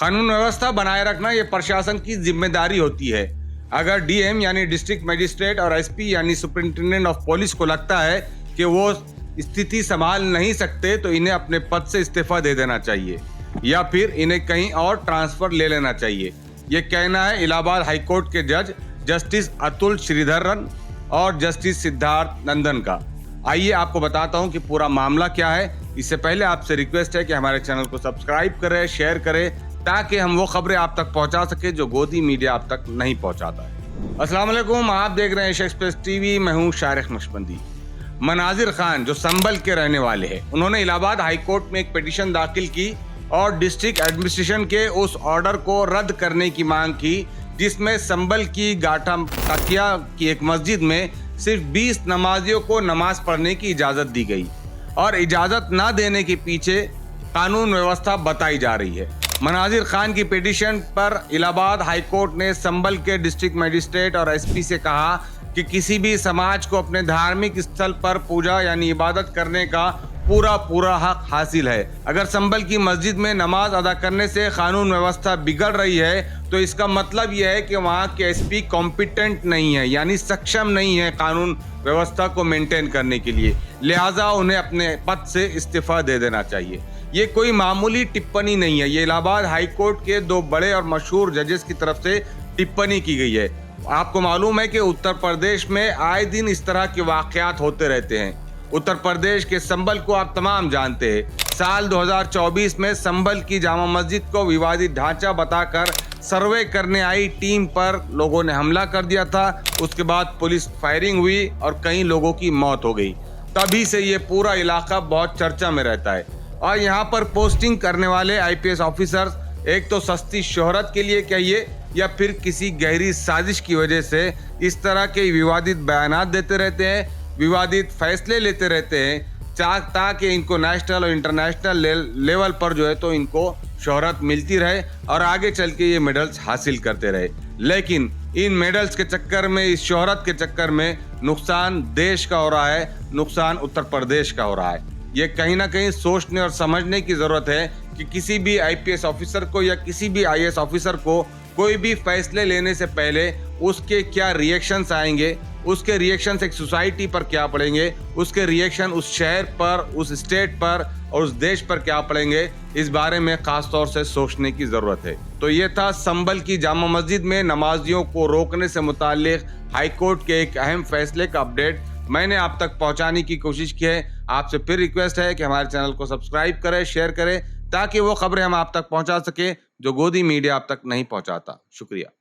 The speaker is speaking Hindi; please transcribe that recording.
कानून व्यवस्था बनाए रखना ये प्रशासन की जिम्मेदारी होती है। अगर डीएम यानी डिस्ट्रिक्ट मजिस्ट्रेट और एसपी यानी सुपरिंटेंडेंट ऑफ पुलिस को लगता है कि वो स्थिति संभाल नहीं सकते तो इन्हें अपने पद से इस्तीफा दे देना चाहिए या फिर इन्हें कहीं और ट्रांसफर ले लेना चाहिए। ये कहना है इलाहाबाद हाईकोर्ट के जज जस्टिस अतुल श्रीधरन और जस्टिस सिद्धार्थ नंदन का। आइए आपको बताता हूं कि पूरा मामला क्या है। इससे पहले आपसे रिक्वेस्ट है कि हमारे चैनल को सब्सक्राइब करें, शेयर करें, ताकि हम वो खबरें आप तक पहुंचा सके जो गोदी मीडिया आप तक नहीं पहुंचाता है। अस्सलाम वालेकुम, आप देख रहे हैं एशिया एक्सप्रेस टीवी। मैं हूं शारिक नक्शबंदी। मनाजिर खान जो संभल के रहने वाले हैं, उन्होंने इलाहाबाद हाईकोर्ट में एक पिटीशन दाखिल की और डिस्ट्रिक्ट एडमिनिस्ट्रेशन के उस ऑर्डर को रद्द करने की मांग की जिसमें संभल की गाटा तकिया की एक मस्जिद में सिर्फ 20 नमाजियों को नमाज पढ़ने की इजाज़त दी गई और इजाज़त ना देने के पीछे कानून व्यवस्था बताई जा रही है। मनाजिर खान की पिटीशन पर इलाहाबाद हाईकोर्ट ने संभल के डिस्ट्रिक्ट मजिस्ट्रेट और एसपी से कहा कि किसी भी समाज को अपने धार्मिक स्थल पर पूजा यानी इबादत करने का पूरा हक हासिल है। अगर संभल की मस्जिद में नमाज अदा करने से कानून व्यवस्था बिगड़ रही है तो इसका मतलब यह है कि वहाँ के एसपी कॉम्पिटेंट नहीं है, यानी सक्षम नहीं है कानून व्यवस्था को मेंटेन करने के लिए। लिहाजा उन्हें अपने पद से इस्तीफा दे देना चाहिए। ये कोई मामूली टिप्पणी नहीं है, ये इलाहाबाद हाईकोर्ट के 2 बड़े और मशहूर जजेस की तरफ से टिप्पणी की गई है। आपको मालूम है कि उत्तर प्रदेश में आए दिन इस तरह के वाकयात होते रहते हैं। उत्तर प्रदेश के संभल को आप तमाम जानते हैं। साल 2024 में संभल की जामा मस्जिद को विवादित ढांचा बताकर सर्वे करने आई टीम पर लोगों ने हमला कर दिया था। उसके बाद पुलिस फायरिंग हुई और कई लोगों की मौत हो गई। तभी से ये पूरा इलाका बहुत चर्चा में रहता है और यहाँ पर पोस्टिंग करने वाले आईपीएस ऑफिसर्स एक तो सस्ती शोहरत के लिए कहिए या फिर किसी गहरी साजिश की वजह से इस तरह के विवादित बयानात देते रहते हैं, विवादित फैसले लेते रहते हैं ताकि इनको नेशनल और इंटरनेशनल लेवल पर जो है तो इनको शोहरत मिलती रहे और आगे चल के ये मेडल्स हासिल करते रहे। लेकिन इन मेडल्स के चक्कर में, इस शोहरत के चक्कर में नुकसान देश का हो रहा है, नुकसान उत्तर प्रदेश का हो रहा है। ये कहीं ना कहीं सोचने और समझने की जरूरत है कि किसी भी आईपीएस ऑफिसर को या किसी भी आईएएस ऑफिसर को कोई भी फैसले लेने से पहले उसके क्या रिएक्शंस आएंगे, उसके रिएक्शंस एक सोसाइटी पर क्या पड़ेंगे, उसके रिएक्शन उस शहर पर, उस स्टेट पर और उस देश पर क्या पड़ेंगे, इस बारे में खास तौर से सोचने की जरूरत है। तो ये था संभल की जामा मस्जिद में नमाजियों को रोकने से मुताल्लिक हाईकोर्ट के एक अहम फैसले का अपडेट मैंने आप तक पहुंचाने की कोशिश की है। आपसे फिर रिक्वेस्ट है कि हमारे चैनल को सब्सक्राइब करें, शेयर करें, ताकि वो खबरें हम आप तक पहुंचा सके जो गोदी मीडिया आप तक नहीं पहुंचाता। शुक्रिया।